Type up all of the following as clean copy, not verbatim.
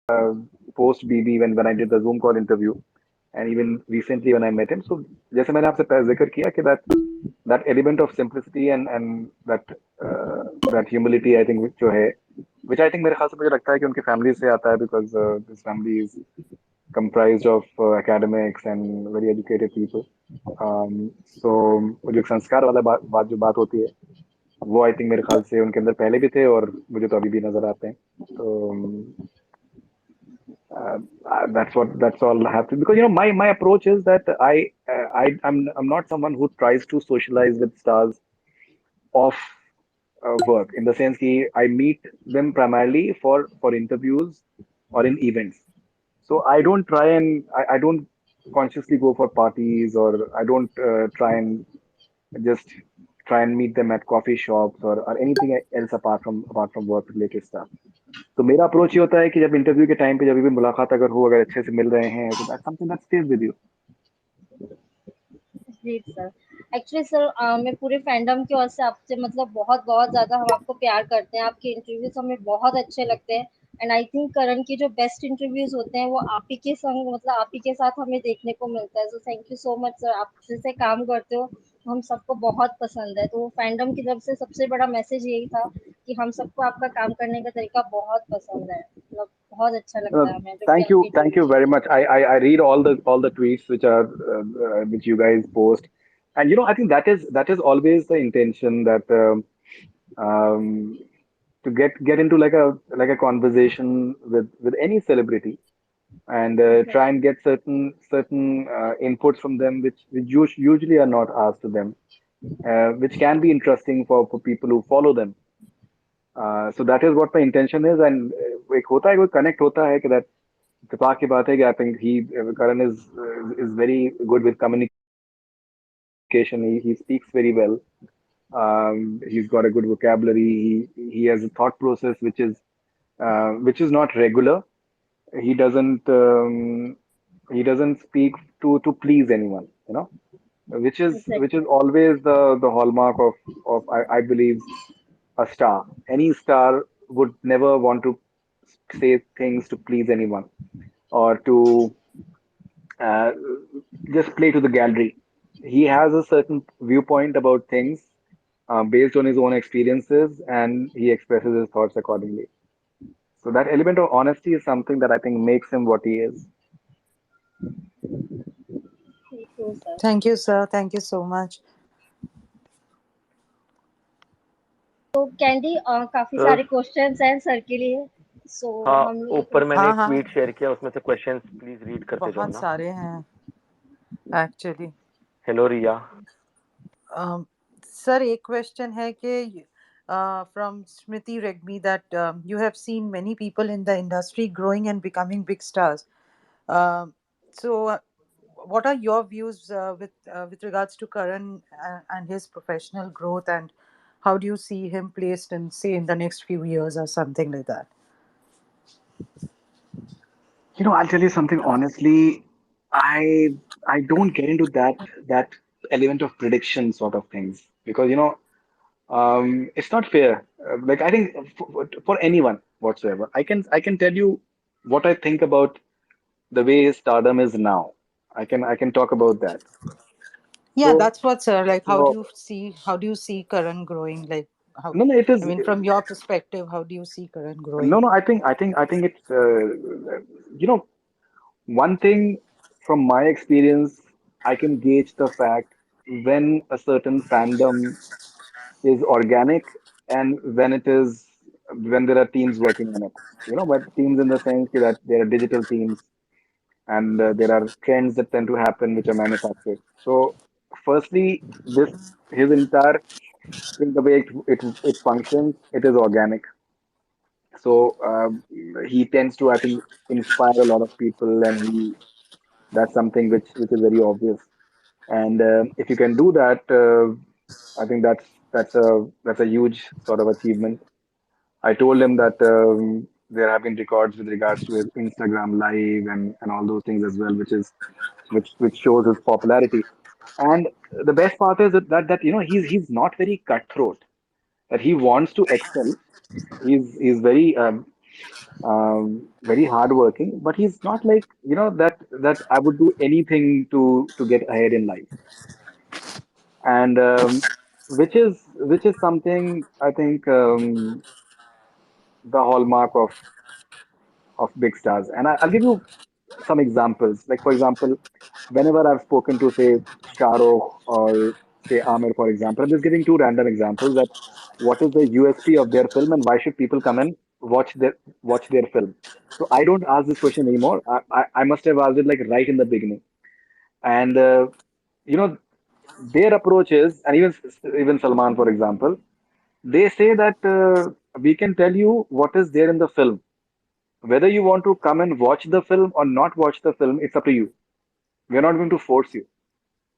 post BB when I did the Zoom call interview, and even recently when I met him. So जैसे मैंने आपसे पहले जिक्र किया कि that element of simplicity and that humility I think which I think मेरे ख्याल से मुझे लगता है कि उनकी फैमिली से आता है because this family is comprised of academics and very educated people. So वो जो एक संस्कार वाला बात होती है वो आई थिंक मेरे ख्याल से उनके अंदर पहले भी थे और मुझे तो अभी भी नजर आते हैं तो that's all I have to because my approach is that I'm not someone who tries to socialize with stars off work in the sense that I meet them primarily for interviews or in events. So I don't try and I don't consciously go for parties or I don't try and just try and meet them at coffee shops or anything else apart from work related stuff. तो मेरा approach ये होता है कि जब interview के time पे जब भी मुलाकात अगर हो अगर अच्छे से मिल रहे हैं तो that's something that stage with you. Great sir. Actually sir मैं पूरे फैंडम की ओर से आपसे मतलब बहुत बहुत ज़्यादा हम आपको प्यार करते हैं, आपके इंटरव्यूज हमें बहुत अच्छे लगते हैं। एंड आई थिंक करण के जो बेस्ट इंटरव्यूज होते हैं वो आप ही के संग मतलब आप ही के साथ हमें देखने को मिलता है। So thank you so much sir, आप जैसे काम करते हो हम सबको बहुत पसंद है। तो फैंडम की तरफ से सबसे बड़ा मैसेज यही था कि हम सबको आपका काम करने का तरीका बहुत पसंद है, मतलब बहुत अच्छा लगता है हमें जब भी आपके Thank इंटरव्यू you very देखते much. I read all the tweets which you guys post, and I think that is always the intention that um, to get into like a conversation with any celebrity and हैं। try and get certain inputs from them which usually are not asked to them, which can be interesting for people who follow them. So that is what my intention is, and एक होता है कोई connect होता है कि that इत्तेफाक की बात है कि I think Karan is very good with communication. He speaks very well. He's got a good vocabulary. He has a thought process which is not regular. He doesn't speak to please anyone, which is Exactly. always the hallmark of I believe a star. Any star would never want to say things to please anyone or to uh, just play to the gallery. He has a certain viewpoint about things based on his own experiences, and he expresses his thoughts accordingly. So that element of honesty is something that I think makes him what he is. True sir. Thank you, sir. Thank you so much. तो candy काफी sir सारे questions हैं sir के लिए। सो हाँ, हम ऊपर मैंने हाँ एक हाँ, ट्वीट शेयर किया, उसमें से क्वेश्चंस प्लीज रीड करते जाओ बहुत ना। सारे हैं एक्चुअली। हेलो रिया। सर एक क्वेश्चन है कि from Smriti Regmi that you have seen many people in the industry growing and becoming big stars. Um, so, what are your views with regards to Karan and his professional growth, and how do you see him placed in, say, in the next few years or something like that? I'll tell you something honestly. I I don't get into that element of prediction sort of things because it's not fair. Like I think for anyone whatsoever, I can tell you what I think about the way stardom is now. I can talk about that. Yeah, So that's what, sir. Like, so how do you see Karan growing? Like, how? no no it I is mean, from your perspective, how do you see Karan no growing? no I think it's you know one thing from my experience I can gauge the fact when a certain fandom is organic and when there are teams working on it. But teams in the sense that there are digital teams and there are trends that tend to happen which are manufactured. So, firstly, this his entire thing, the way it functions, it is organic. So he tends to, I think, inspire a lot of people, and that's something which is very obvious. And if you can do that, I think that's a huge sort of achievement. I told him that there have been records with regards to his Instagram live and all those things as well, which shows his popularity. And the best part is that he's not very cutthroat. That he wants to excel. He's very very hardworking, but he's not like, that I would do anything to get ahead in life. And which is something I think, the hallmark of big stars. And I'll give you some examples. Like, for example, whenever I've spoken to, say, Shah Rukh or, say, Amir, for example, I'm just giving two random examples, that what is the USP of their film and why should people come and watch their film. So I don't ask this question anymore. I must have asked it like right in the beginning. And you know their approach is, and even Salman, for example, they say that we can tell you what is there in the film. Whether you want to come and watch the film or not watch the film, it's up to you. We're not going to force you.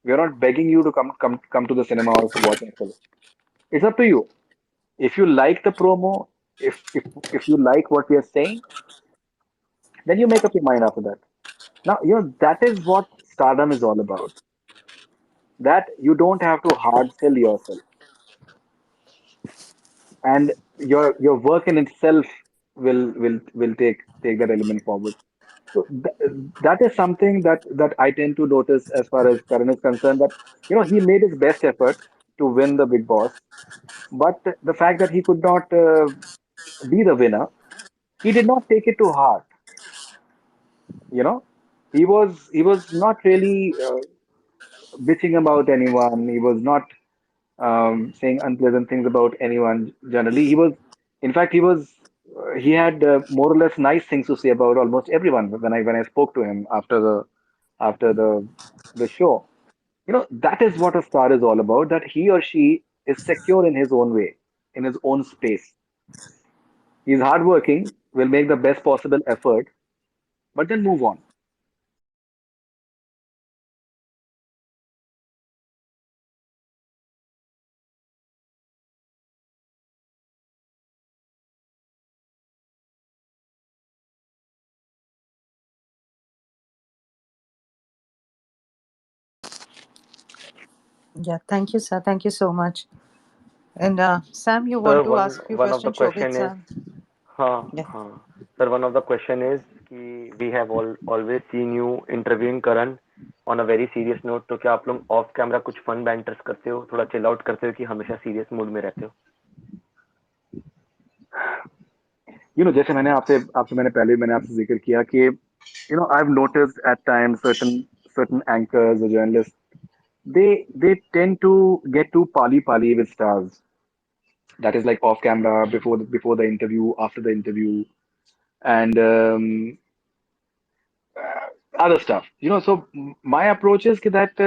We're not begging you to come to the cinema or to watch a film. It's up to you. If you like the promo, if you like what we are saying, then you make up your mind after that. Now, that is what stardom is all about. That you don't have to hard sell yourself, and your work in itself will take that element forward. So that is something that I tend to notice as far as Karan is concerned. That he made his best effort to win the Big Boss, but the fact that he could not be the winner, he did not take it to heart. You know, he was not really bitching about anyone. He was not saying unpleasant things about anyone. Generally, in fact, he had more or less nice things to say about almost everyone when I spoke to him after the show. That is what a star is all about. That he or she is secure in his own way, in his own space. He's hardworking, will make the best possible effort, but then move on. Yeah, thank you, sir. Thank you so much. And Sam, you Sir, want to ask few one of the questions? Shobit, question is, Sam. हाँ Yeah. हाँ sir, one of the question is कि we have always seen you interviewing Karan on a very serious note. तो क्या आप लोग of camera कुछ fun banters करते हो, थोड़ा चिल आउट करते हो, कि हमेशा सीरियस मूड में रहते हो? जैसे मैंने आपसे जिक्र किया कि I've noticed at times certain anchors or journalists, they tend to get too pali with stars. That is like off camera, before the interview, after the interview, and other stuff. So my approach is that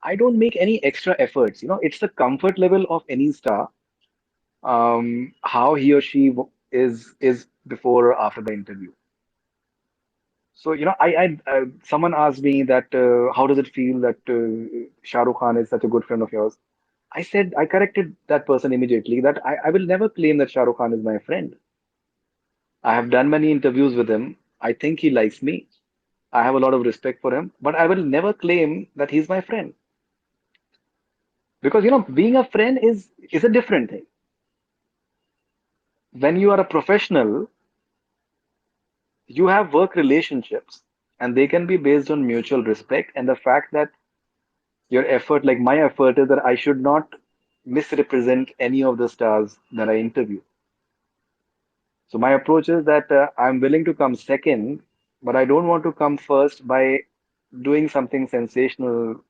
I don't make any extra efforts. It's the comfort level of any star, how he or she is before or after the interview. So, someone asked me that how does it feel that Shah Rukh Khan is such a good friend of yours? I corrected that person immediately that I will never claim that Shah Rukh Khan is my friend. I have done many interviews with him. I think he likes me. I have a lot of respect for him, but I will never claim that he's my friend, because being a friend is a different thing. When you are a professional, you have work relationships, and they can be based on mutual respect and the fact that your effort, like my effort, is that I should not misrepresent any of the stars that I interview. So my approach is that I'm willing to come second, but I don't want to come first by doing something sensational,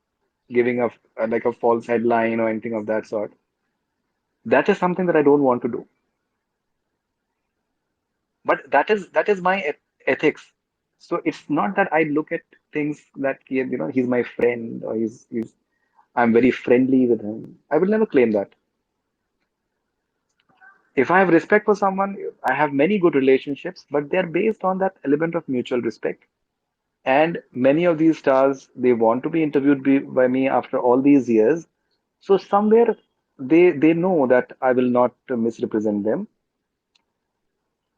giving like a false headline or anything of that sort. That is something that I don't want to do. But that is my ethics. So it's not that I look at things that he's my friend, or he's I'm very friendly with him. I will never claim that. If I have respect for someone, I have many good relationships, but they're based on that element of mutual respect. And many of these stars, they want to be interviewed by me after all these years. So somewhere they know that I will not misrepresent them.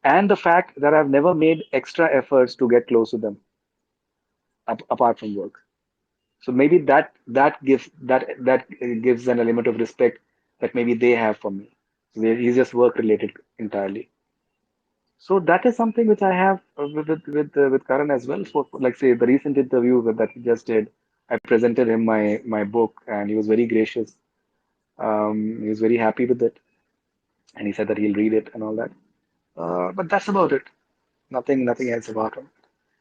And the fact that I've never made extra efforts to get close to them, apart from work. So maybe that gives an element of respect that maybe they have for me. So it's just work related entirely. So that is something which I have with Karan as well. So like say the recent interview that he just did, I presented him my book and he was very gracious. He was very happy with it and he said that he'll read it and all that. But that's about it. Nothing else about him.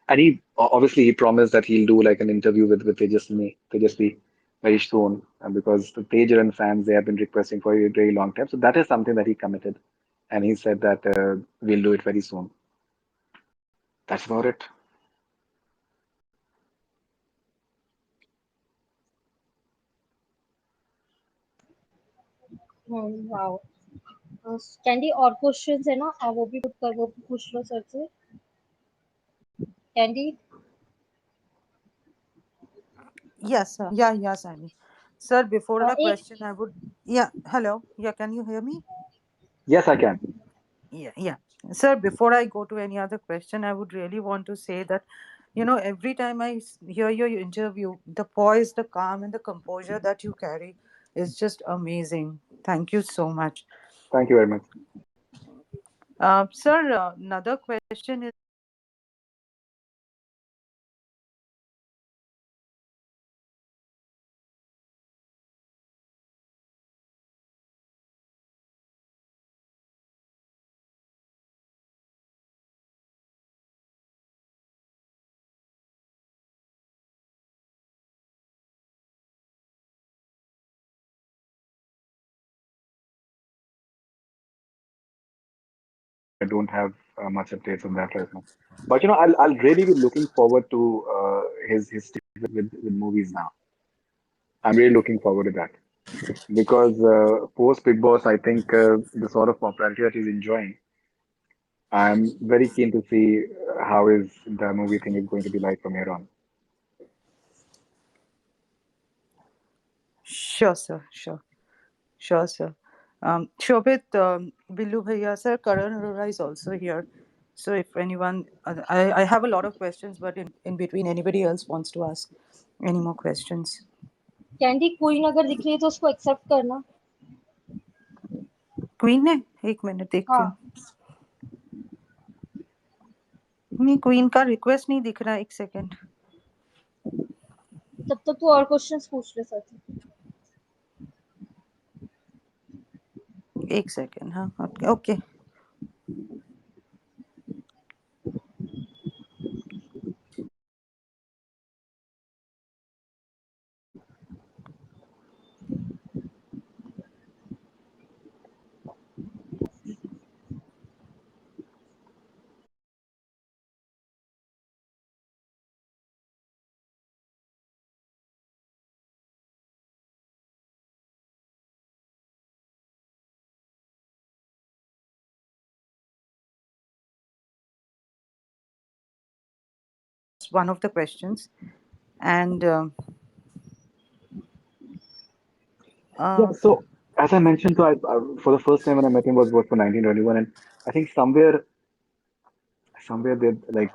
And obviously he promised that he'll do like an interview with Tejasvi very soon, because the Tejaran fans they have been requesting for a very long time. So that is something that he committed, and he said that we'll do it very soon. That's about it. Wow! Candy और questions है ना, वो भी put कर, वो भी पूछ लो sir से। Candy, Yes, sir. Yeah, Sammy. Sir, before the एक question, I would. Yeah, hello. Yeah, can you hear me? Yes, I can. Yeah. Sir, before I go to any other question, I would really want to say that, every time I hear your interview, the poise, the calm, and the composure that you carry is just amazing. Thank you so much. Thank you very much. Sir, another question is I don't have much updates on that right now. But I'll really be looking forward to his with movies now. I'm really looking forward to that because post Big Boss, I think the sort of popularity that he's enjoying, I'm very keen to see how his entire movie thing is going to be like from here on. sure, sir. Sure, sir. Shobit, Billu Bhaiya, sir, Karan Arora is also here. So if anyone, I have a lot of questions, but in between, anybody else wants to ask any more questions? Candy queen अगर दिख रही है तो उसको accept करना। Queen है, एक minute देखती हूँ। हाँ, नहीं, क्वीन का रिक्वेस्ट नहीं दिख रहा, एक सेकेंड। तब तक तू और क्वेश्चंस पूछ ले सर से। एक सेकेंड, हाँ, okay. One of the questions, and Yeah, uh, so as I mentioned, so for the first time when I met him was for 1921, and I think somewhere they like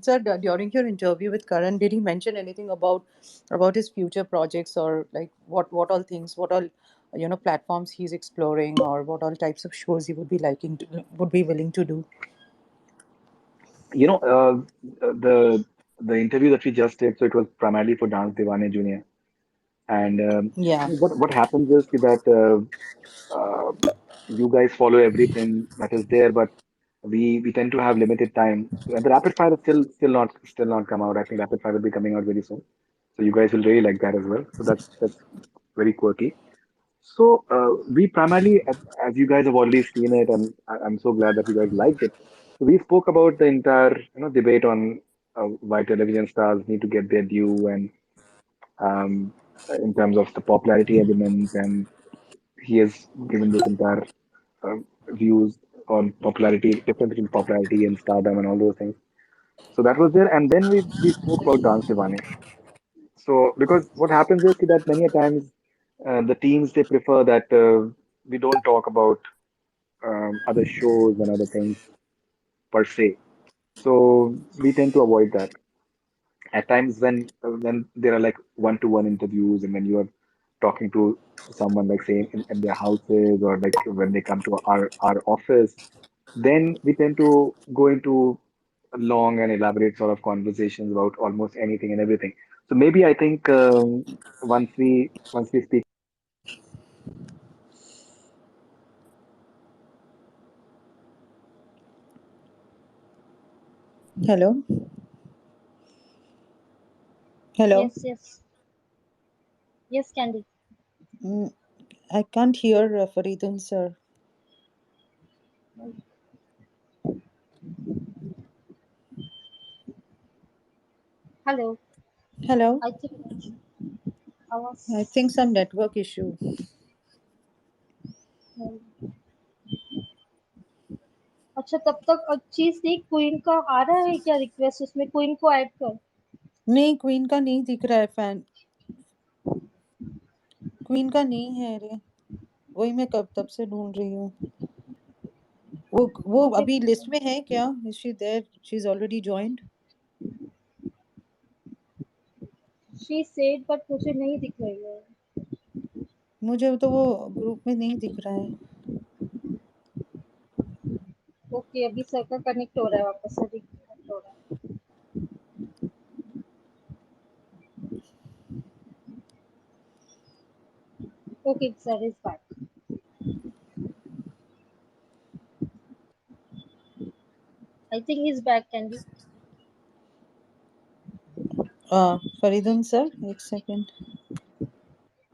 sir, during your interview with Karan, did he mention anything about his future projects, or like what all things, what all platforms he's exploring, or what all types of shows he would be would be willing to do? you know the interview that we just did. So it was primarily for Dance Devane Junior, and Yeah. what happens is that you guys follow everything that is there, but we tend to have limited time. And the rapid fire is still not come out. I think rapid fire will be coming out very soon. So you guys will really like that as well. So that's very quirky. So we primarily, as you guys have already seen it, and I'm so glad that you guys liked it. So we spoke about the entire debate on why television stars need to get their due, and um, in terms of the popularity element, and he has given this entire views. on popularity, difference between popularity and stardom and all those things. So that was there, and then we spoke about Dance Divane. So because what happens is that many a times the teams they prefer that we don't talk about other shows and other things per se. So we tend to avoid that. At times when there are like one-to-one interviews and when you are talking to someone like say in their houses or like when they come to our office, then we tend to go into long and elaborate sort of conversations about almost anything and everything. So maybe I think once we speak. Hello? Hello? Yes, yes, yes, Candy. Mm, I can't hear Faridun, sir. Hello. Hello? I think I I was. think some network issue. अच्छा, तब तक चीज देख, queen का आ रहा है क्या request? उसमें क्वीन को ऐड कर। नहीं, क्वीन का नहीं दिख रहा है फैन। क्वीन का नहीं है रे। वही मैं कब तब से ढूंढ रही हूँ। वो मुझे अभी लिस्ट में है क्या? Is she there? She is already joined? She said but मुझे नहीं दिख रही है। मुझे तो वो ग्रुप में नहीं दिख रहा है। ओके, अभी सर्कल कनेक्ट हो रहा है, वापस से रिकनेक्ट हो रहा है। Okay, sir is back. I think is back, Candy. Faridun sir, एक सेकेंड।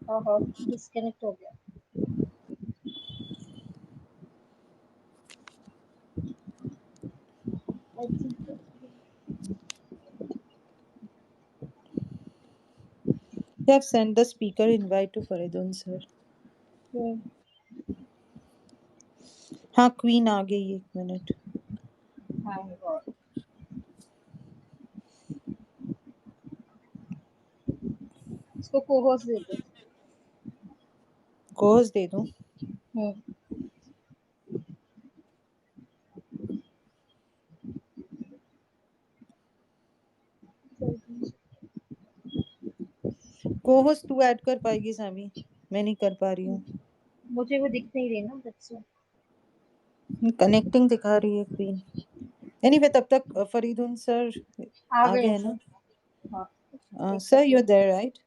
हाँ हाँ, डिस्कनेक्ट हो गया। I think. You have sent the speaker invite to Faridun sir. हाँ, क्वीन आ गई, एक मिनट। Thank God. इसको कोहोस्ट दे दो। कोर्स दे दूं? कोहोस्ट तू ऐड कर पाएगी सामी? मैं नहीं कर पा रही हूँ। मुझे वो दिख नहीं रही ना, दैट्स कनेक्टिंग दिखा रही है क्वीन। एनीवे, तब तक फरीदुन सर आ आ गए हैं गए सर। ना? हाँ, एक sir, you are second. There right?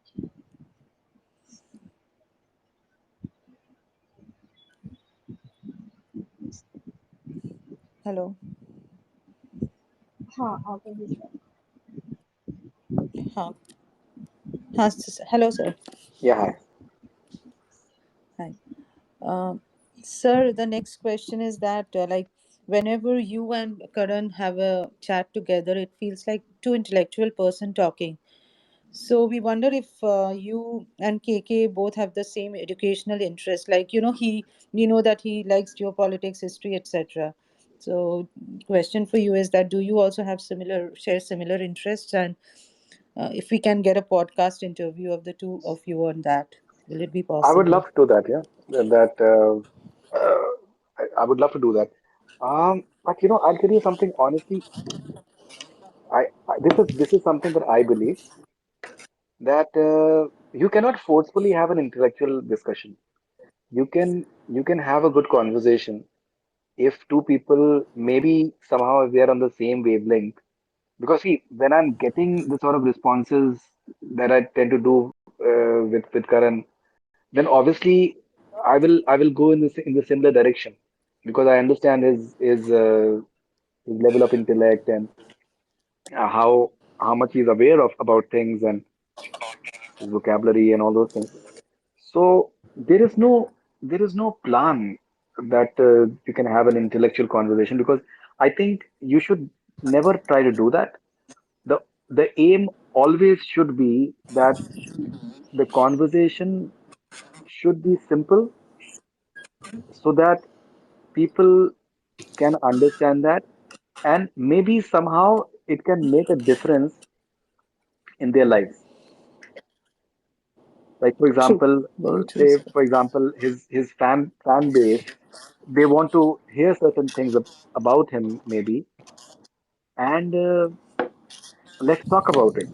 Hello? हाँ, आ गए हैं सर। हाँ हाँ, hello sir. Yeah, hi. Hi. Sir, the next question is that, like, whenever you and Karan have a chat together, it feels like two intellectual person talking. So we wonder if you and KK both have the same educational interest. Like, you know that he likes geopolitics, history, etc. So, question for you is that do you also have share similar interests? And if we can get a podcast interview of the two of you on that, will it be I would possible? love to do that. Yeah, I would love to do that. But I'll tell you something honestly. This is something that I believe that you cannot forcefully have an intellectual discussion. You can have a good conversation if two people maybe somehow they are on the same wavelength. Because see, when I'm getting the sort of responses that I tend to do with Karan, then obviously I will go in the similar direction because I understand his level of intellect and how much he's aware of about things and his vocabulary and all those things. So there is no plan that you can have an intellectual conversation because I think you should never try to do that. The aim always should be that the conversation should be simple so that people can understand that, and maybe somehow it can make a difference in their lives. Like for True. example, Very true, say sir. for example, his fan base, they want to hear certain things about him maybe, and let's talk about it,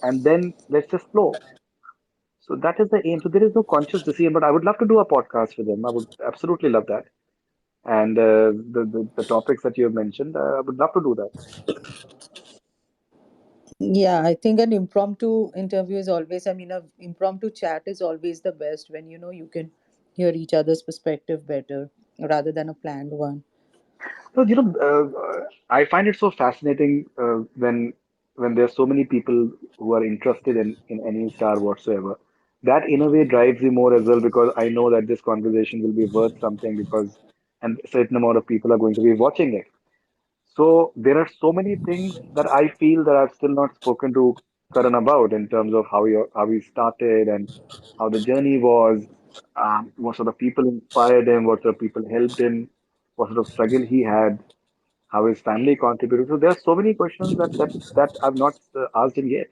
and then let's just flow. So that is the aim. So there is no conscious decision, but I would love to do a podcast with them. I would absolutely love that. And the topics that you have mentioned, I would love to do that. Yeah, I think an impromptu interview is always, I mean, a impromptu chat is always the best when you know you can hear each other's perspective better rather than a planned one. So, I find it so fascinating when there's so many people who are interested in any star whatsoever. That in a way drives me more as well because I know that this conversation will be worth something because and a certain amount of people are going to be watching it. So there are so many things that I feel that I've still not spoken to Karan about in terms of how he started and how the journey was, what sort of people inspired him, what sort of people helped him, what sort of struggle he had, how his family contributed. So there are so many questions that I've not asked him yet.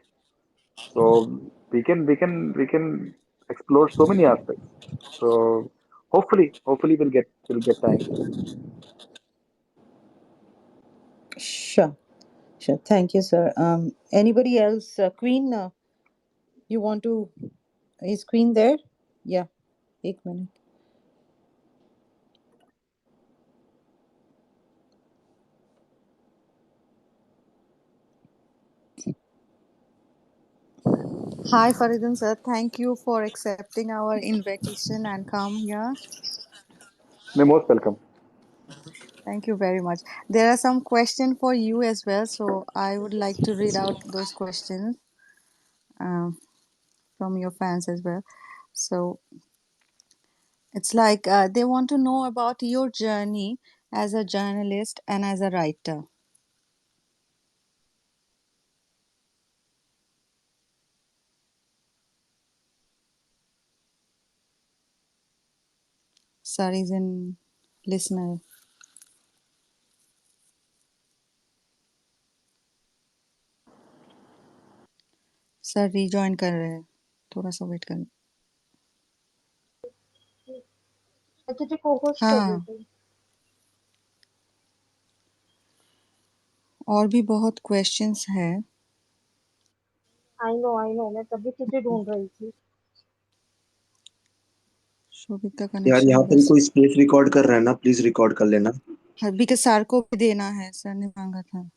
So we can explore so many aspects. So hopefully we'll get time. Sure, sure. Thank you, sir. Anybody else? Queen, you want to? Is Queen there? Yeah. एक minute. Hi Faridun sir, thank you for accepting our invitation and come here. You're most welcome. Thank you very much. There are some questions for you as well, so I would like to read out those questions um, from your fans as well. So it's like they want to know about your journey as a journalist and as a writer. Sir is in listener. Sir rejoin कर रहे हैं थोड़ा सा wait कर मैं तुझे co-host कर हाँ देती हूँ। और भी बहुत क्वेश्चंस है आई नो मैं तभी तुझे ढूँढ रही थी। शोभित का यार कनेक्शन यहाँ पे भी बस कोई स्पेस रिकॉर्ड कर रहा है ना, प्लीज रिकॉर्ड कर लेना। हाँ बिकॉज सर को भी देना है सर ने मांगा था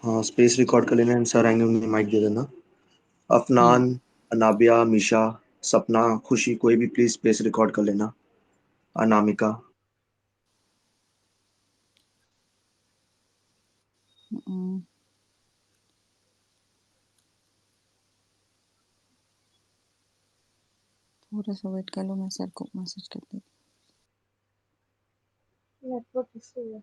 हाँ, स्पेस रिकॉर्ड कर लेना, सर आएंगे उन्हें माइक दे देना। हम्म अफनान, अनाबिया, मीशा, सपना, खुशी, कोई भी प्लीज स्पेस रिकॉर्ड कर लेना। अनामिका। हम्म, थोड़ा सा वेट कर लो मैं सर को मैसेज कर देती नेटवर्क इश्यू है।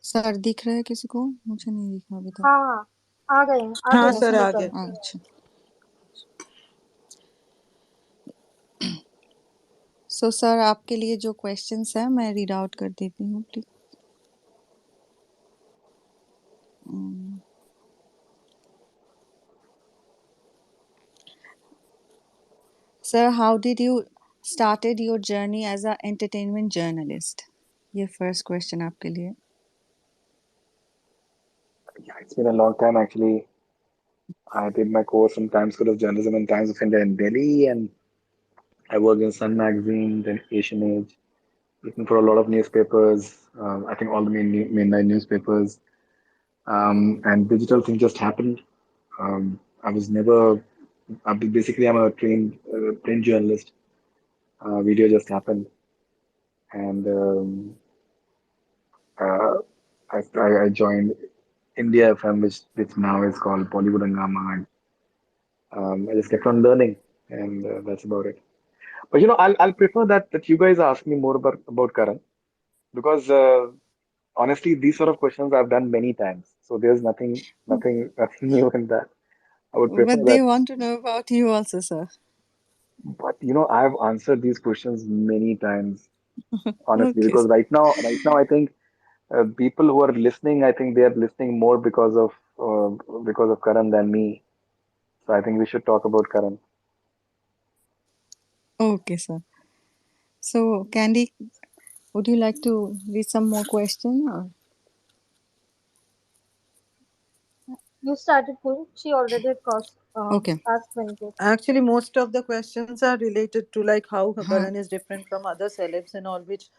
सर दिख रहा है किसी को मुझे नहीं दिखा अभी तक हाँ, आ हाँ गए हैं सर, इसको आ कर। गए। अच्छा सो सर आपके लिए जो क्वेश्चंस है मैं रीड आउट कर देती हूँ please sir how did you started your journey as a entertainment journalist ये फर्स्ट क्वेश्चन आपके लिए Yeah, it's been a long time actually. I did my course in Times School of Journalism and Times of India in Delhi, and I worked in Sun Magazine, then Asian Age, written for a lot of newspapers. I think all the mainline newspapers. And digital thing just happened. I was never. Basically, I'm a trained print journalist. Video just happened, and I joined India FM, which now is called Bollywood Hangama, and I just kept on learning, and that's about it. But I'll prefer that you guys ask me more about Karan, because honestly, these sort of questions I've done many times, so there's nothing new in that. I would prefer But that. they want to know about you also, sir. But I've answered these questions many times, honestly, Okay, because sir. right now, I think people who are listening, I think they are listening more because of Karan than me. So I think we should talk about Karan. Okay, sir. So, Candy, would you like to read some more question? Or? You started, Puri. She already Okay. asked many questions. Actually, most of the questions are related to like how Huh. Karan is different from other celebs and all, which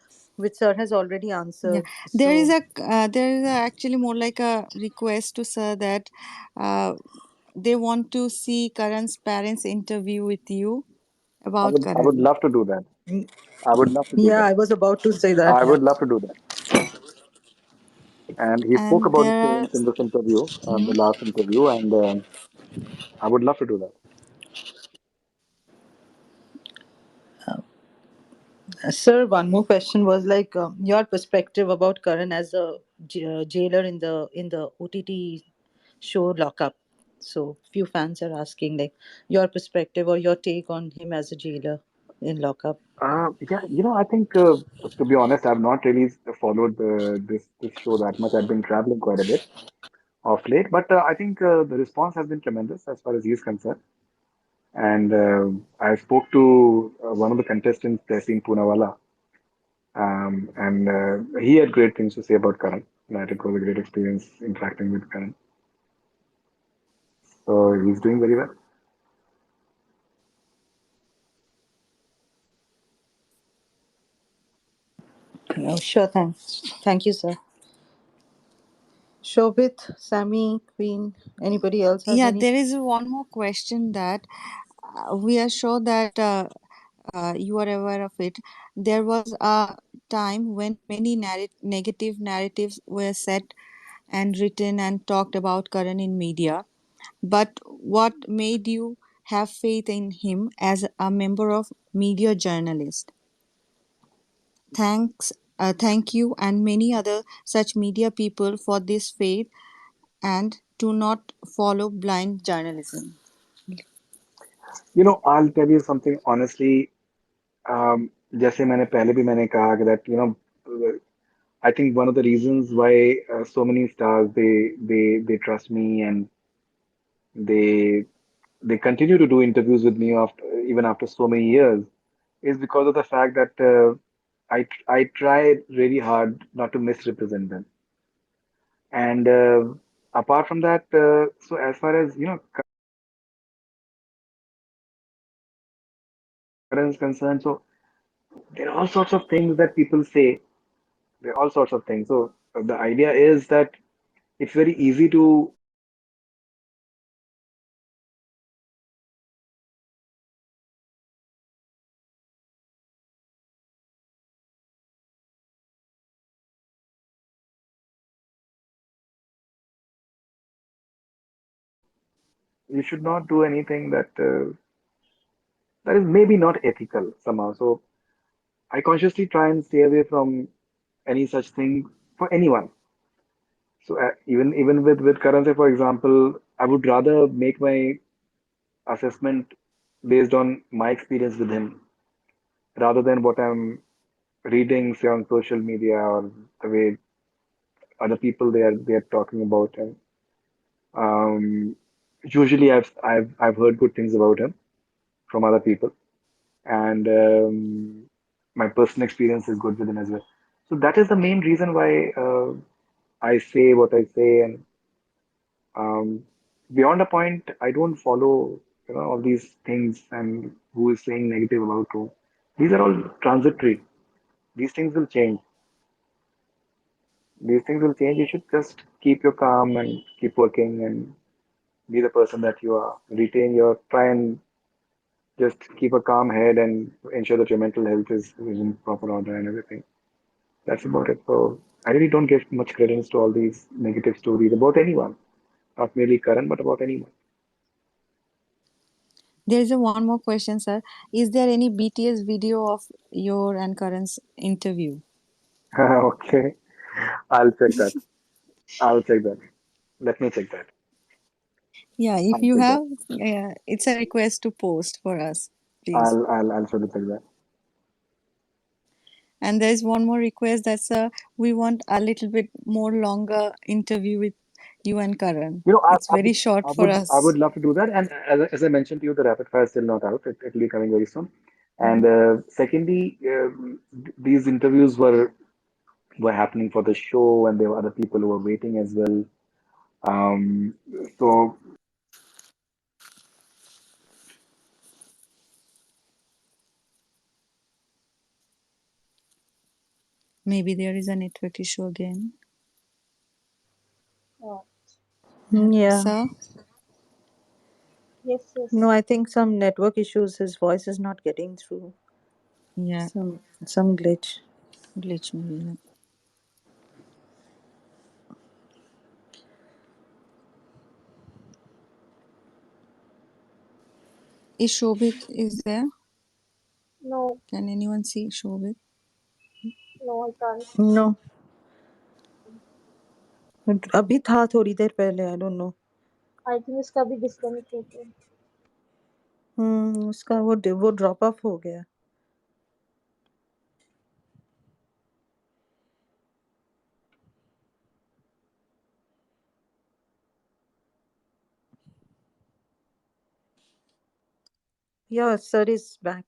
sir has already Yeah, answered. there is So actually more like a request to sir that uh, they want to see Karan's parents interview with you I about would I would Karan. love to do that. I would love to do yeah, that. I was about to say that. I Yeah. would love to do that. And he spoke And about his there are parents in this interview, mhm. the last interview, and I would love to do that. Sir, one more question was like your perspective about Karan as a jailer in the OTT show Lockup. So few fans are asking like your perspective or your take on him as a jailer in Lockup. Yeah, I think to be honest, I've not really followed this show that much. I've been traveling quite a bit of late, but I think the response has been tremendous as far as he's concerned. And I spoke to one of the contestants, Tehseen Poonawala, and he had great things to say about Karan. That it was a great experience interacting with Karan. So he's doing very well. Oh, sure, thanks. Thank you, sir. Shobit, Sammy, Queen, anybody else has Yeah, any? there is one more question that we are sure that you are aware of it. There was a time when many negative narratives were set and written and talked about Karan in media. But what made you have faith in him as a member of media journalist? Thank you, and many other such media people for this faith and to not follow blind journalism. I'll tell you something honestly. जैसे मैंने कहा कि that I think one of the reasons why so many stars they trust me, and they they continue to do interviews with me after even after so many years, is because of the fact that I try really hard not to misrepresent them. And apart from that, so as far as Karan is concerned, so there are all sorts of things that people say. There are all sorts of things. So the idea is that it's very easy to you should not do anything that is maybe not ethical somehow. So I consciously try and stay away from any such thing for anyone. So even with Karan, say for example, I would rather make my assessment based on my experience with him rather than what I'm reading, say on social media, or the way other people they are talking about him. Um, Usually, I've heard good things about him from other people, and my personal experience is good with him as well. So that is the main reason why I say what I say, and um, beyond a point, I don't follow all these things and who is saying negative about who. These are all transitory. These things will change. These things will change. You should just keep your calm and keep working, and be the person that you are. Retain your, try and just keep a calm head and ensure that your mental health is in proper order and everything. That's about it. So I really don't give much credence to all these negative stories about anyone, not merely Karan, but about anyone. There is a one more question, sir. Is there any BTS video of your and Karan's interview? Okay, I'll check that. I'll check that. Let me check that. Yeah, if I'll you check that. have, it's a request to post for us, please. I'll surely check that. And there is one more request, that's we want a little bit more longer interview with you and Karan. You know, It's very short for I us. would love to do that. And as I mentioned to you, the rapid fire is still not out. It'll be coming very soon. And Mhm. secondly, these interviews were happening for the show, and there were other people who were waiting as well. Um, so Maybe there is a network issue again. Oh, Yeah. Sir? yes, No, yes. I think some network issues. His voice is not getting through. Yeah, Some glitch. glitch maybe. Yeah. Is Shobit is there? No, Can anyone see Shobit? no, I can't. No, अभी था थोड़ी देर पहले. I don't know. I think इसका भी disconnect हो गया. उसका वो ड्रॉप ऑफ हो गया. Yeah, sir is back.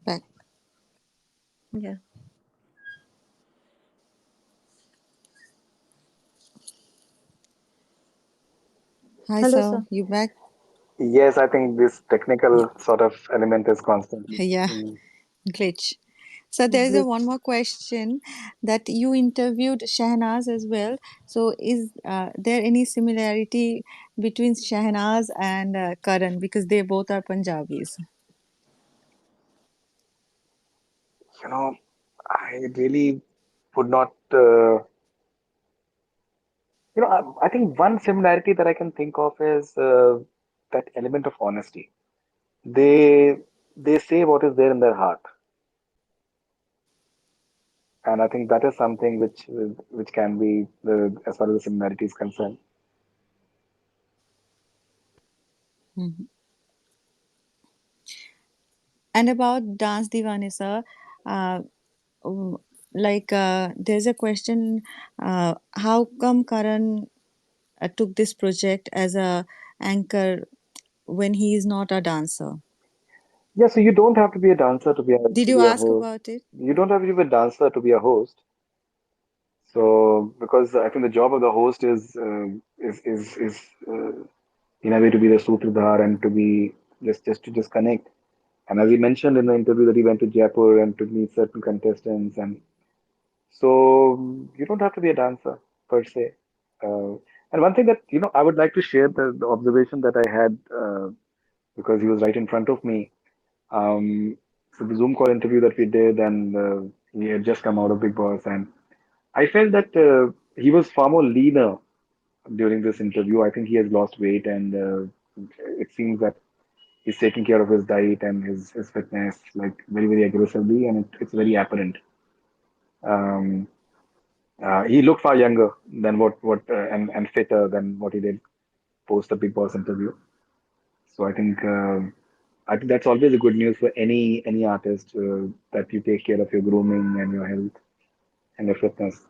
Back. Yeah. Hi, Hello, sir. sir. You back? yes, I think this Yeah. technical sort of element is constantly. Yeah, glitch. So there is a one Glitch. more question that you interviewed Shahnaz as well. So is there any similarity between Shahnaz and Karan, because they both are Punjabis? You know, I really would not. I think one similarity that I can think of is that element of honesty. They they say what is there in their heart, and I think that is something which can be as far as the similarity is concerned. Mhm. And about Dance Divane, sir, uh, w- there's a question: how come Karan took this project as a anchor when he is not a dancer? Yeah, so you don't have to be a dancer to Did to you be a ask host. about it? You don't have to be a dancer to be a host. So because I think the job of the host is in a way to be the sutradhar and to be just connect. And as he mentioned in the interview that he went to Jaipur and to meet certain contestants, and so you don't have to be a dancer per se. Uh, and one thing that I would like to share the observation that I had because he was right in front of me. Um, so the Zoom call interview that we did, and he had just come out of Big Boss, and I felt that he was far more leaner during this interview. I think he has lost weight, and it seems that he's taking care of his diet and his fitness like very aggressively, and it's very apparent. Um, he looked far younger than and fitter than what he did post the Big Boss interview. So I think that's always a good news for any artist that you take care of your grooming and your health and your fitness.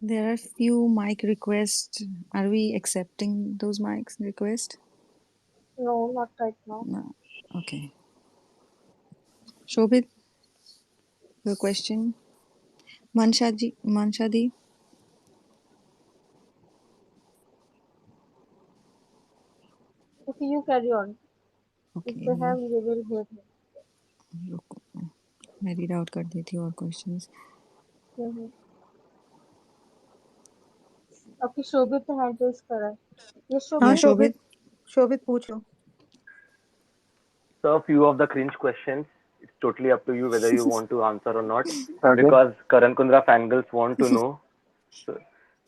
There are few mic requests. Are we accepting those mics requests? No, not right now. No. Okay. Shobit, your question. Manshadi. Okay, you carry on. If they Okay. have, we will hear them. रुको, मैं read out कर देती हूँ और questions. हम्म। Okay, शोभित handles करा। ये हाँ Yeah, शोभित। Shobit. शोभित, शोभित पूछ लो। So, few of the cringe questions. It's totally up to you whether you want to answer or not, Okay. because Karan Kundra fangirls want to know. So,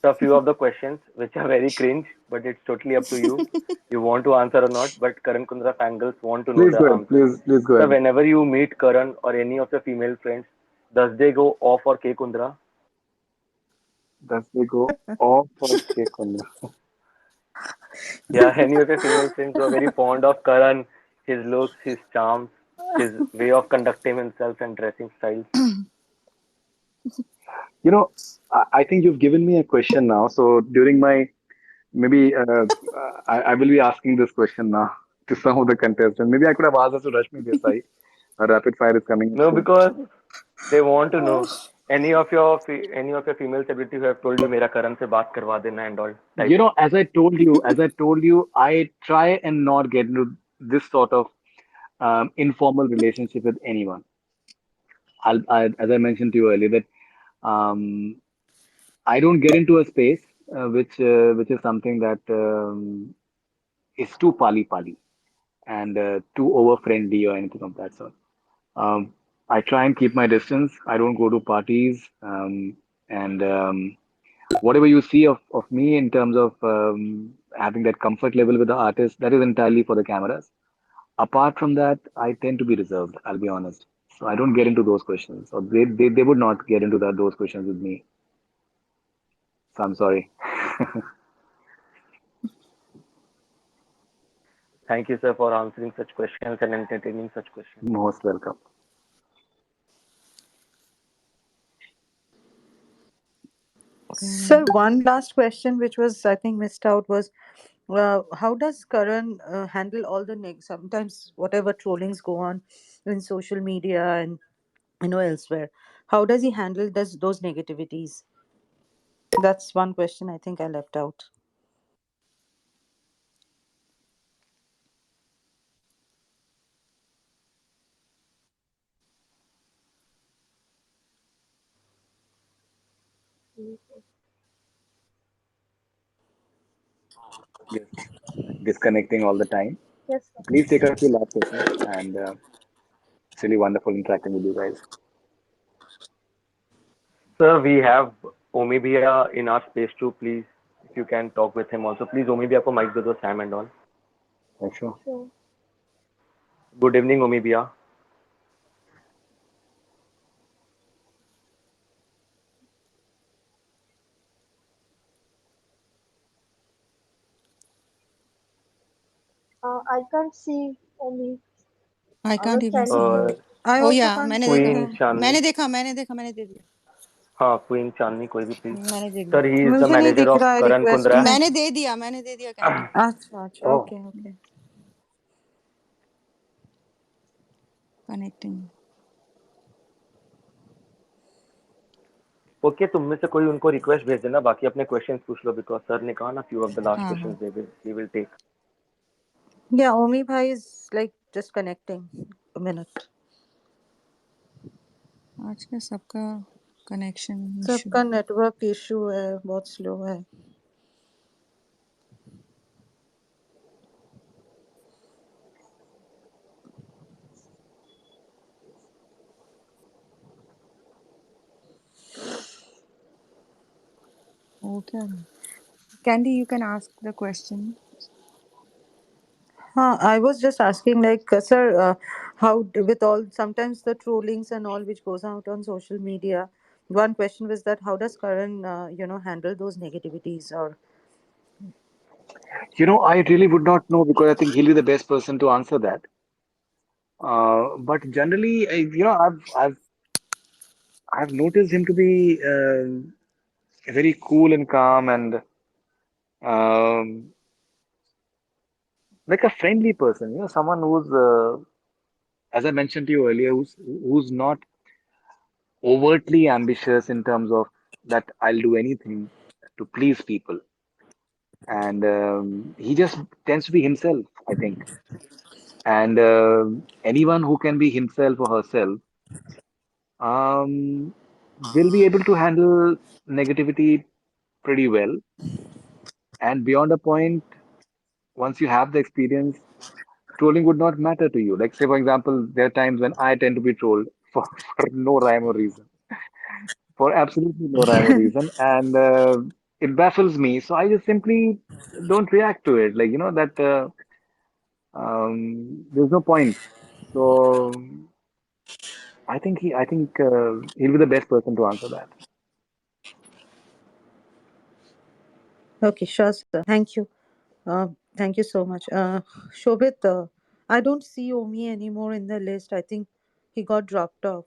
so few of the questions which are very cringe, but it's totally up to you. You want to answer or not, but Karan Kundra fangirls want to know Please the go ahead. answer. Please go So ahead. whenever you meet Karan or any of your female friends, does they go off for K Kundra? Does they go off or kick on you? Yeah, any of your female friends who are very fond of Karan, his looks, his charms, his way of conducting himself and dressing styles. You know, I think you've given me a question now. So during my maybe I will be asking this question now to some of the contestants. Maybe I could have asked us to Rashmi Desai. A rapid fire is coming up No, soon. because they want to know any of your female celebrity who have told you मेरा करण से बात करवा देना and all You type. know, as I told you, I try and not get into this sort of informal relationship with anyone. As I mentioned to you earlier, that um, I don't get into a space which is something that is too pali and too over friendly or anything of that sort. Um, I try and keep my distance. I don't go to parties, and whatever you see of me in terms of having that comfort level with the artist, that is entirely for the cameras. Apart from that, I tend to be reserved. I'll be honest. So I don't get into those questions, or they would not get into those questions with me. So I'm sorry. Thank you, sir, for answering such questions and entertaining such questions. Most welcome. Sir, one last question which was I think missed out was how does Karan handle all the sometimes whatever trollings go on in social media and elsewhere? How does he handle those negativities? That's one question I think I left out. Yes, disconnecting all the time. Yes. Please take a few last questions, and it's really wonderful interacting with you guys. Sir, we have Omi Bhaiya in our space too. Please, if you can talk with him also. Please, Omi Bhaiya को mic दे दो Sam and all. Yeah, sure. Sure. Good evening, Omi Bhaiya. I can't see any I can't other even see standing him. Uh, here. I Oh also yeah, can't मैंने see देखा Queen him. Chandni. मैंने दे दिया। हाँ, Queen Chandni कोई भी please. मैंने दे Sir, दिया। he is the मुझे नहीं manager दिख of रहा है Karan रिक्वेस्ट Kundra. में। मैंने दे दिया कैंडी। अच्छा अच्छा, Oh, okay okay. Connecting. Okay, तुम में से कोई उनको रिक्वेस्ट भेज देना, बाकी अपने क्वेश्चंस पूछ लो, बिकॉज सर ने कहा ना few of the last हाँ हाँ। questions they will take. Yeah, Omi bhai is like just connecting. A minute. आज का सबका कनेक्शन इशू। सबका नेटवर्क इशू है, बहुत स्लो है। Okay candy you can ask the question. हाँ, I was just asking, like, sir, how with all sometimes the trollings and all which goes out on social media. One question was that how does Karan, handle those negativities or you know, I really would not know because I think he'll be the best person to answer that. But generally, I've noticed him to be very cool and calm and um, like a friendly person. You know, someone who's, as I mentioned to you earlier, who's not overtly ambitious in terms of that I'll do anything to please people, and he just tends to be himself, I think. And anyone who can be himself or herself. they'll be able to handle negativity pretty well. And beyond a point, once you have the experience, trolling would not matter to you. Like, say, for example, there are times when I tend to be trolled for no rhyme or reason, for absolutely no rhyme or reason. And it baffles me. So I just simply don't react to it. Like, that there's no point. So I think he'll be the best person to answer that. Okay, sure, sir. Thank you. Thank you so much. Shobit, I don't see Omi anymore in the list. I think he got dropped off.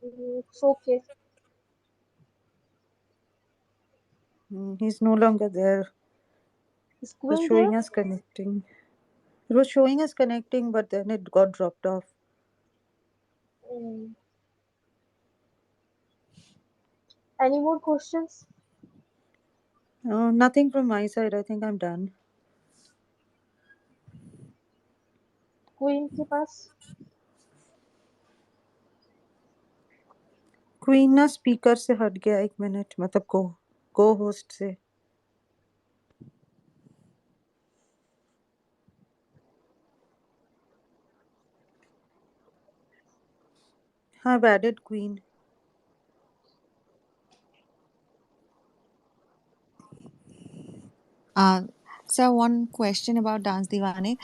It's okay. He's no longer there. Is It was Queen there? showing us connecting. It was showing us connecting, but then it got dropped off. Mm. Any more questions? Nothing from my side. I think I'm done. Queen के पास? Queen ना speaker से हट गया एक minute मतलब को host से हाँ I've added Queen. Sir one question about dance दीवाने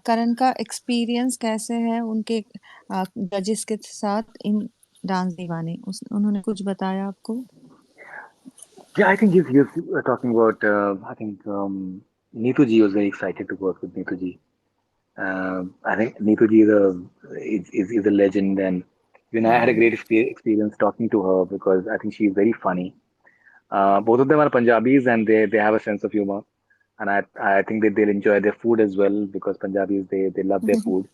करण का एक्सपीरियंस कैसे है उनके जजेस के साथ इन डांस दीवाने उन्होंने कुछ बताया आपको Yeah, I think he's talking about. I think Neetu ji was very excited to work with Neetu ji. I think Neetu ji is a legend, and even I had a great experience talking to her because I think she's very funny. Both of them are Punjabis, and they have a sense of humor, and I think that they'll enjoy their food as well because Punjabis they love their food.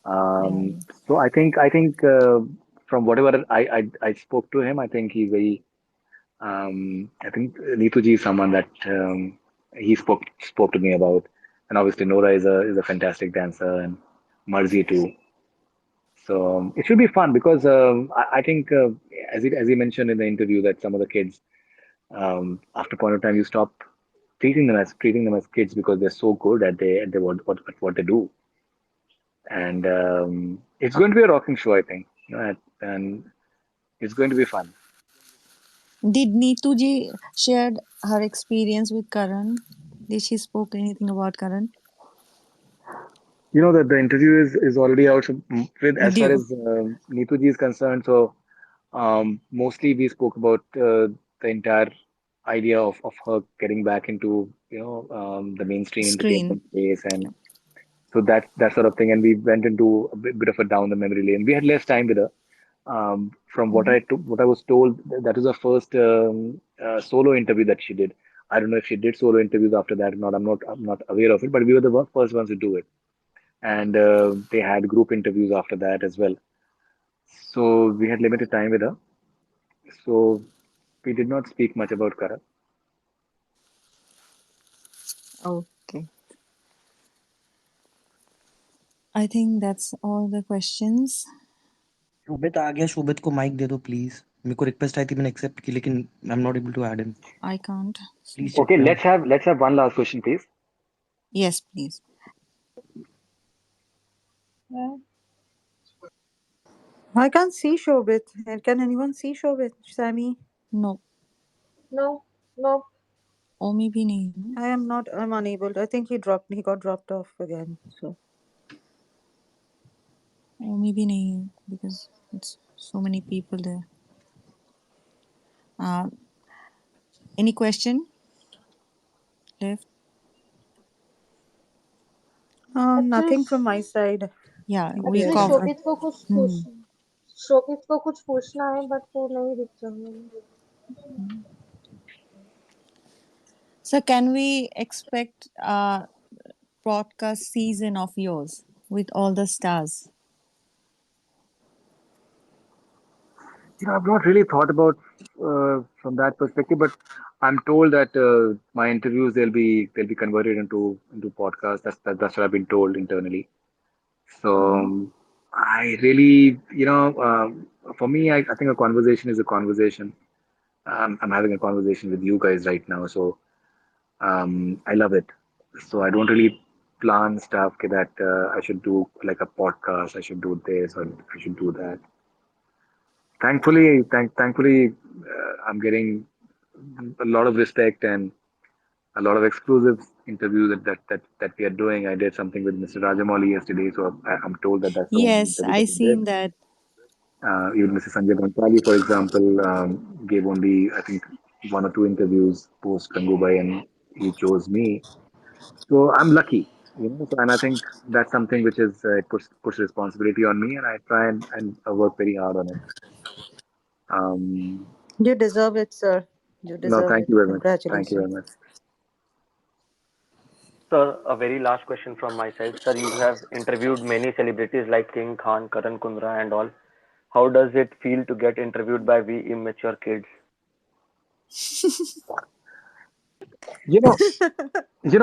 Yeah. So I think from whatever I spoke to him, I think he's very I think Neetuji is someone that he spoke to me about, and obviously Nora is a fantastic dancer, and Marzi too. So it should be fun because I think as he mentioned in the interview that some of the kids after a point of time you stop treating them as kids because they're so good at what they do, and it's going to be a rocking show I think, and it's going to be fun. Did Neetu ji shared her experience with Karan? Did she spoke anything about Karan? That the interview is already out. So, with as far Video. as Neetu ji is concerned, so mostly we spoke about the entire idea of her getting back into the mainstream Screen. entertainment space, and so that sort of thing. And we went into a bit of a down the memory lane. We had less time with her. From Mhm. what I was told, that was her first solo interview that she did. I don't know if she did solo interviews after that or not. I'm not aware of it, but we were the first ones to do it, and they had group interviews after that as well. So we had limited time with her, so we did not speak much about Karan. Okay. I think that's all the questions. शोभित आ गया शोभित को mic दे दो please मेरे को request आई थी मैंने accept की लेकिन I am not able to add him I can't. So please check Okay, करना let's have one last question, please. yes, please. Yeah. I can't see Shobit. Can anyone see Shobit? Sammy? No. No, no. Omi भी नहीं है ना? I'm unable. I think he got dropped off again. So Omi भी नहीं है because it's so many people there. Uh, any question left? Actually, nothing from my side. Yeah, Think we we are actually done. covered. शोभित को कुछ Hmm. पूछ शोभित को कुछ पूछना है बट वो नहीं दिख रहा है. So can we expect a broadcast season of yours with all the stars? I've not really thought about from that perspective, but I'm told that my interviews they'll be converted into podcasts. That's what I've been told internally. So Hmm. I really, for me, I think a conversation is a conversation. I'm having a conversation with you guys right now, so I love it. So I don't really plan stuff that I should do like a podcast, I should do this or I should do that. Thankfully, I'm getting a lot of respect and a lot of exclusive interviews that we are doing. I did something with Mr. Rajamouli yesterday, so I'm told that that's the only Yes, interview I that we did. seen that. Even Mrs. Sanjay Bhansali, for example, gave only, I think, one or two interviews post Gangubai, and he chose me. So I'm lucky, So, and I think that's something which is it puts responsibility on me, and I try and work very hard on it. Um, You deserve it, sir. You no, deserve thank it. you very much. Thank you very Congratulations. much. Sir, a very last question from my side. Sir, you have interviewed many celebrities like King Khan, Karan Kundra, and all. How does it feel to get interviewed by we immature kids? You know,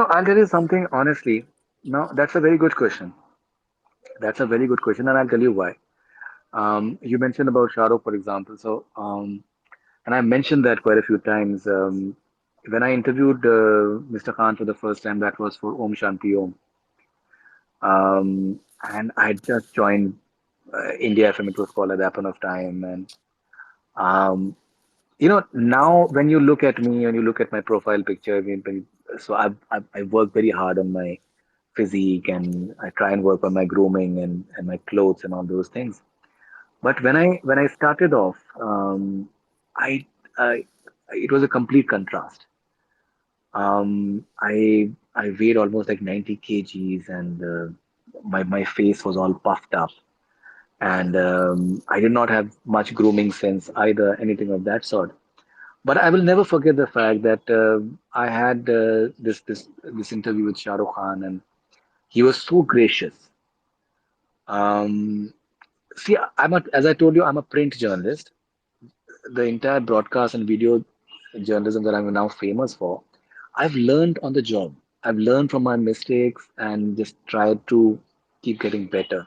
I'll tell you something honestly. Now, that's a very good question. That's a very good question, and I'll tell you why. You mentioned about Shah Rukh, for example. And I mentioned that quite a few times. When I interviewed Mr. Khan for the first time, that was for Om Shanti Om. And I had just joined India FM, it was called at that point of time. And, now when you look at me, when you look at my profile picture, so I work very hard on my physique and I try and work on my grooming and my clothes and all those things. But when I started off, I, I it was a complete contrast. I weighed almost like 90 kgs, and my face was all puffed up, and I did not have much grooming sense either, anything of that sort. But I will never forget the fact that I had this interview with Shah Rukh Khan, and he was so gracious. Um, See, as I told you, I'm a print journalist. The entire broadcast and video journalism that I'm now famous for, I've learned on the job. I've learned from my mistakes and just tried to keep getting better.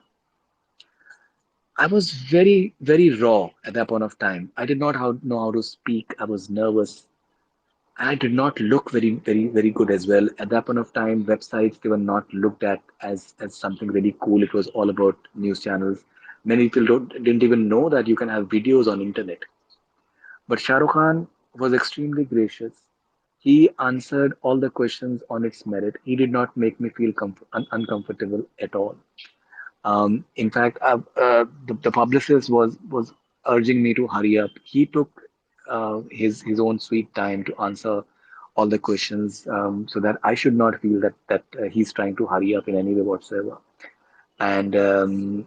I was very, very raw at that point of time. I did not know how to speak. I was nervous. And I did not look very, very, very good as well. At that point of time, websites, they were not looked at as something really cool. It was all about news channels. Many people didn't even know that you can have videos on internet. But Shah Rukh Khan was extremely gracious. He answered all the questions on its merit. He did not make me feel uncomfortable at all. In fact, the publicist was urging me to hurry up. He took his own sweet time to answer all the questions, so that I should not feel that he's trying to hurry up in any way whatsoever. And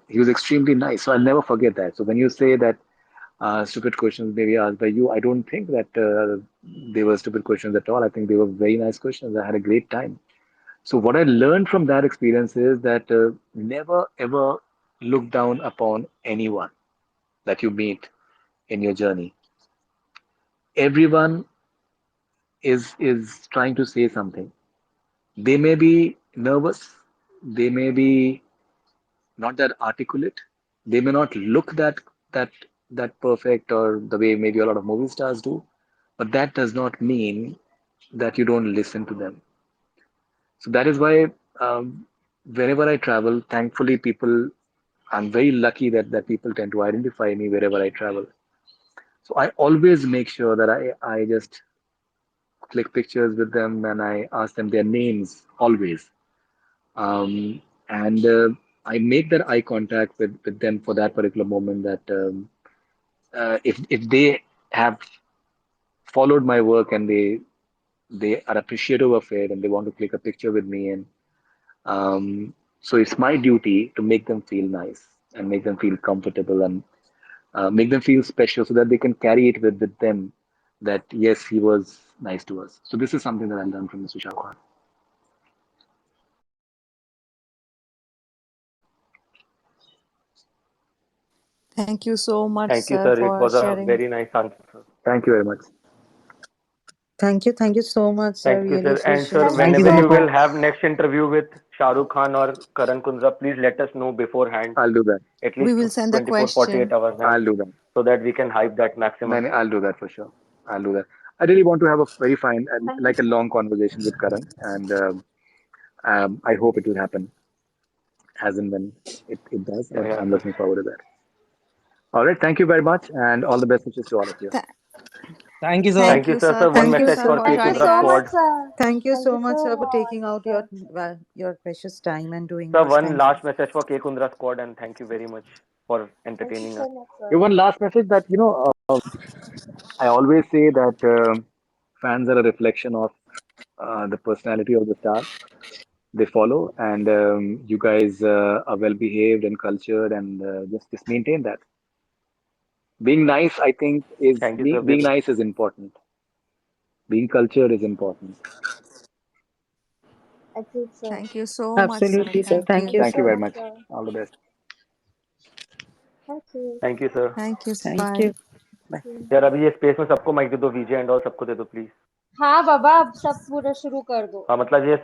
he was extremely nice. So I'll never forget that. So when you say that stupid questions maybe asked by you, I don't think that they were stupid questions at all. I think they were very nice questions. I had a great time. So what I learned from that experience is that never ever look down upon anyone that you meet in your journey. Everyone is trying to say something. They may be nervous. They may be not that articulate. They may not look that that perfect or the way maybe a lot of movie stars do. But that does not mean that you don't listen to them. So that is why wherever I travel, thankfully I'm very lucky that people tend to identify me wherever I travel. So I always make sure that I just click pictures with them and I ask them their names always. And I make that eye contact with them for that particular moment that if they have followed my work and they are appreciative of it and they want to click a picture with me, and so it's my duty to make them feel nice and make them feel comfortable and make them feel special so that they can carry it with them that yes, he was nice to us. So this is something that I learned from Mr. Shah Khan. Thank you so much, Thank you, sir, sir. It for was a sharing. very nice answer, sir. Thank you very much. Thank you so much, sir. Thank you, Really sir. And sir, appreciate Thank you Thank you whenever so so much, you sir. will much. have next interview with Shah Rukh Khan or Karan Kundra, please let us know beforehand, I'll do that. at We least will send the 24, 48 question. hours, and I'll do that. so that we can hype that No, maximum. no, I'll do that for sure. I'll do that. I really want to have a very fine and Thank you. like a long conversation with Karan, and I hope it will happen as and when it does. But Yeah, I'm sir. looking forward to that. All right. Thank you very much, and all the best wishes to all of you. Th- Thank you, sir. Thank Thank you, you, sir. sir. Sir, one Thank Thank you, you message sir, so for for much. K Thank you joining Kundra so us. much, squad. sir. Thank you Thank so you much, so sir, for much, taking out sir. your precious time and doing Sir, this. one Thank you. last message for K Kundra squad, and thank you very much for Thank you entertaining us. so much, Yeah, sir. one last message that I always say that fans are a reflection of the personality of the star they follow, and you guys are well behaved and cultured, and just maintain that. Being nice, I think, is Thank you, sir. being nice is important. Being cultured is important. Agreed, sir. Thank you so much, sir. Absolutely, sir. Thank Thank Thank you. you you Thank you so so very much, much. much. sir. All the best. Thank you. Thank you, sir. Thank you. Thank Bye. you. Thank Bye. you. यार अभी ये space में सबको mic दे दो, वीजे and all सबको दे दो please. हाँ बाबा, अब सब पूरा शुरू कर दो. हाँ मतलब ये